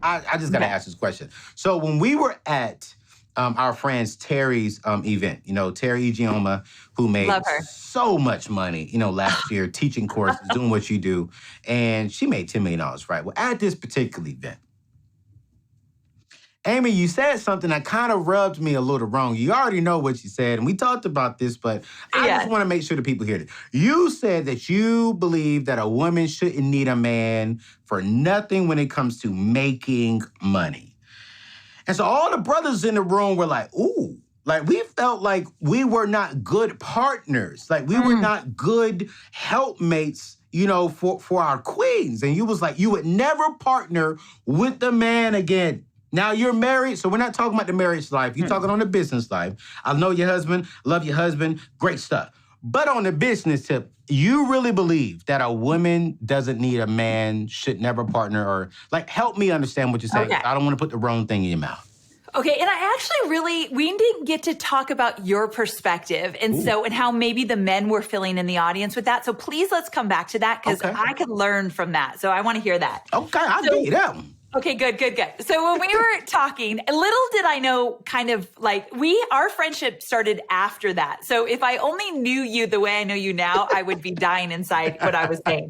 I just got to ask this question. So when we were at our friend's Terry's event, Terry Igioma, who made so much money, last year, teaching courses, doing what you do, and she made $10 million, right? Well, at this particular event, Amy, you said something that kind of rubbed me a little wrong. You already know what you said, and we talked about this, but I just want to make sure the people hear it. You said that you believe that a woman shouldn't need a man for nothing when it comes to making money. And so all the brothers in the room were like, ooh, like we felt like we were not good partners. Like we were not good helpmates, for our queens. And you was like, you would never partner with the man again. Now you're married, so we're not talking about the marriage life. You're talking on the business life. I know your husband, love your husband, great stuff. But on the business tip, you really believe that a woman doesn't need a man, should never partner, or help me understand what you're saying. Okay. I don't want to put the wrong thing in your mouth. Okay, and I actually we didn't get to talk about your perspective and how maybe the men were feeling in the audience with that. So please let's come back to that because I could learn from that. So I want to hear that. Okay, I'll give you that one. Okay, good. So when we were talking, little did I know our friendship started after that. So if I only knew you the way I know you now, I would be dying inside what I was saying.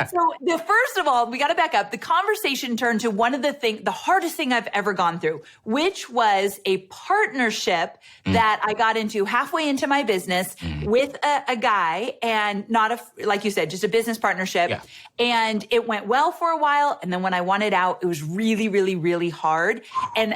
So first of all, we got to back up. The conversation turned to one of the hardest thing I've ever gone through, which was a partnership that I got into halfway into my business with a guy and not like you said, just a business partnership. Yeah. And it went well for a while. And then when I wanted out, it was really, really, really hard. And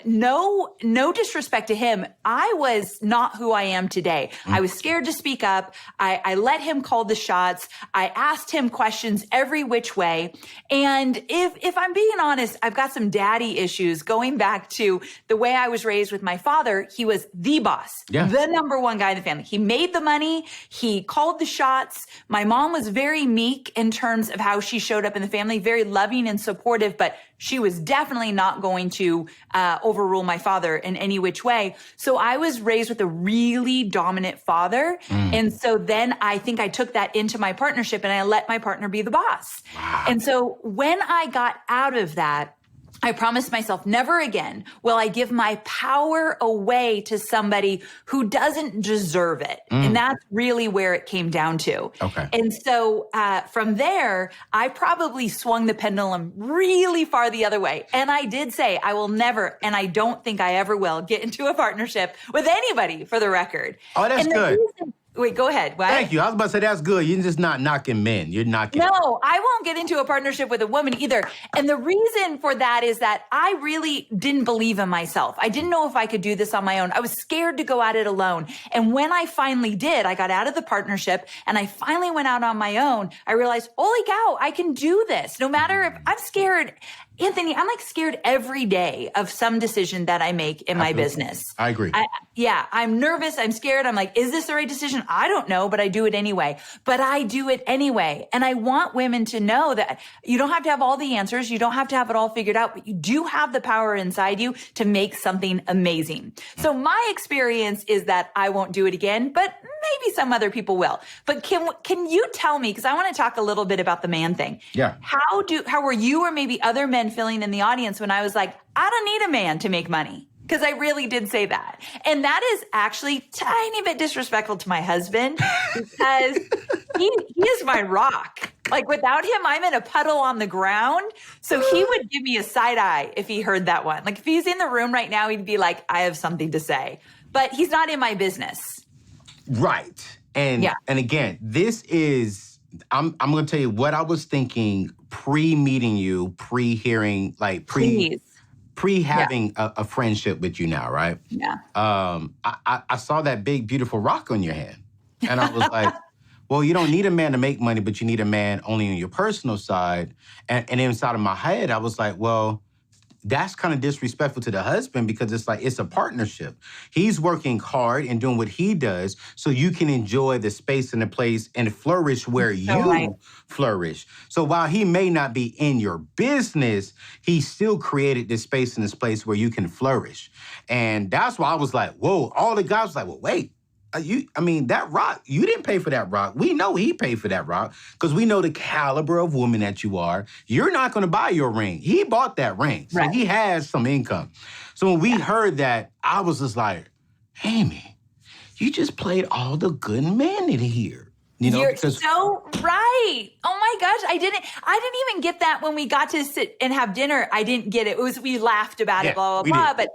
no disrespect to him. I was not who I am today. I was scared to speak up. I let him call the shots. I asked him questions every which way. And if I'm being honest, I've got some daddy issues going back to the way I was raised with my father. He was the boss, the number one guy in the family. He made the money. He called the shots. My mom was very meek in terms of how she showed up in the family, very loving and supportive, but she was definitely not going to overrule my father in any which way. So I was raised with a really dominant father. And so then I think I took that into my partnership and I let my partner be the boss. Wow. And so when I got out of that, I promised myself never again will I give my power away to somebody who doesn't deserve it. And that's really where it came down to. Okay. And so from there, I probably swung the pendulum really far the other way. And I did say I will never, and I don't think I ever will, get into a partnership with anybody, for the record. Oh, that's good. Wait, go ahead. What? Thank you. I was about to say that's good. You're just not knocking men. You're knocking. No, I won't get into a partnership with a woman either. And the reason for that is that I really didn't believe in myself. I didn't know if I could do this on my own. I was scared to go at it alone. And when I finally did, I got out of the partnership and I finally went out on my own. I realized, holy cow, I can do this. No matter if I'm scared. Anthony, I'm scared every day of some decision that I make in my business. I agree. I'm nervous. I'm scared. I'm like, is this the right decision? I don't know, but I do it anyway. But I do it anyway. And I want women to know that you don't have to have all the answers. You don't have to have it all figured out, but you do have the power inside you to make something amazing. So my experience is that I won't do it again, but maybe some other people will. But can you tell me, because I want to talk a little bit about the man thing. Yeah. How were you or maybe other men feeling in the audience when I was like, I don't need a man to make money? Because I really did say that. And that is actually tiny bit disrespectful to my husband because he is my rock. Without him, I'm in a puddle on the ground. So he would give me a side eye if he heard that one. If he's in the room right now, he'd be like, I have something to say. But he's not in my business. Right. And again, this is, I'm going to tell you what I was thinking pre-meeting you, pre-hearing, pre-having a friendship with you now, right? Yeah. I saw that big, beautiful rock on your hand. And I was like, well, you don't need a man to make money, but you need a man only on your personal side. And inside of my head, I was like, well, that's kind of disrespectful to the husband because it's a partnership. He's working hard and doing what he does so you can enjoy the space and the place and flourish where you flourish. So while he may not be in your business, he still created this space and this place where you can flourish. And that's why I was like, whoa, all the guys was like, well, wait, that rock, you didn't pay for that rock. We know he paid for that rock because we know the caliber of woman that you are. You're not going to buy your ring. He bought that ring. So he has some income. So when we heard that, I was just like, Amy, you just played all the good men in here. You're so right. Oh my gosh, I didn't even get that when we got to sit and have dinner. I didn't get it. We laughed about it, blah, blah, blah. But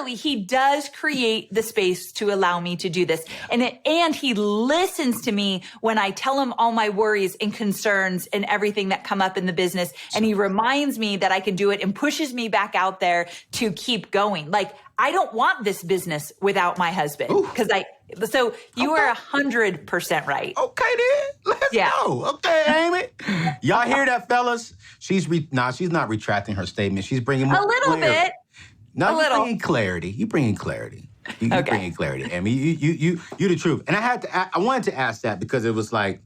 he does create the space to allow me to do this. And he listens to me when I tell him all my worries and concerns and everything that come up in the business. And he reminds me that I can do it and pushes me back out there to keep going. Like, I don't want this business without my husband. So you are 100% right. Okay, then. Let's go. Okay, Amy. Y'all hear that, fellas? She's not retracting her statement. She's bringing more a little clarity. bit. No, you're bringing clarity. You're bringing clarity. You're bringing clarity. Amy, you the truth. And I wanted to ask that because it was like,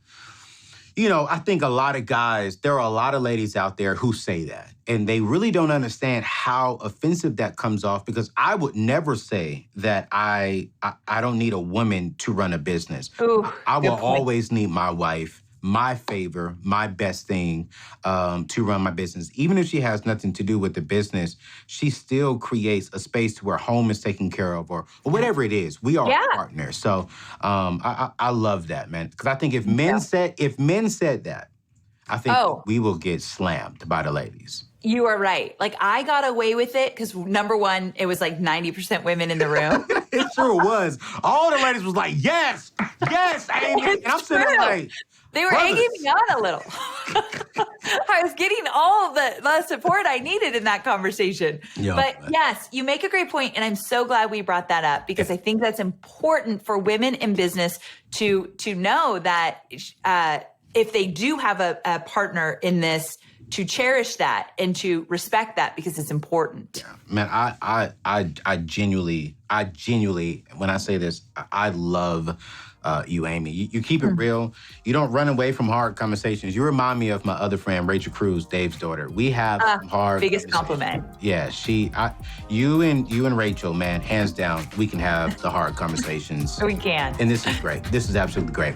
I think a lot of guys, there are a lot of ladies out there who say that. And they really don't understand how offensive that comes off because I would never say that I don't need a woman to run a business. Ooh, I will always need my wife, my favor, my best thing to run my business. Even if she has nothing to do with the business, she still creates a space to where home is taken care of or whatever it is. We are partners. So I love that, man. Because I think if men said that, I think we will get slammed by the ladies. You are right. Like, I got away with it because, number one, it was like 90% women in the room. It sure was. All the ladies was like, yes, Amy. And I'm sitting there like, they were egging me on a little. I was getting all the support I needed in that conversation. But yes, you make a great point, and I'm so glad we brought that up because I think that's important for women in business to know that if they do have a partner in this, to cherish that and to respect that because it's important. Yeah. Man, I genuinely, when I say this, I love you, Amy. You keep it real. You don't run away from hard conversations. You remind me of my other friend, Rachel Cruz, Dave's daughter. We have some hard biggest compliment. Yeah, you and Rachel, man, hands down, we can have the hard conversations. We can. And this is great. This is absolutely great.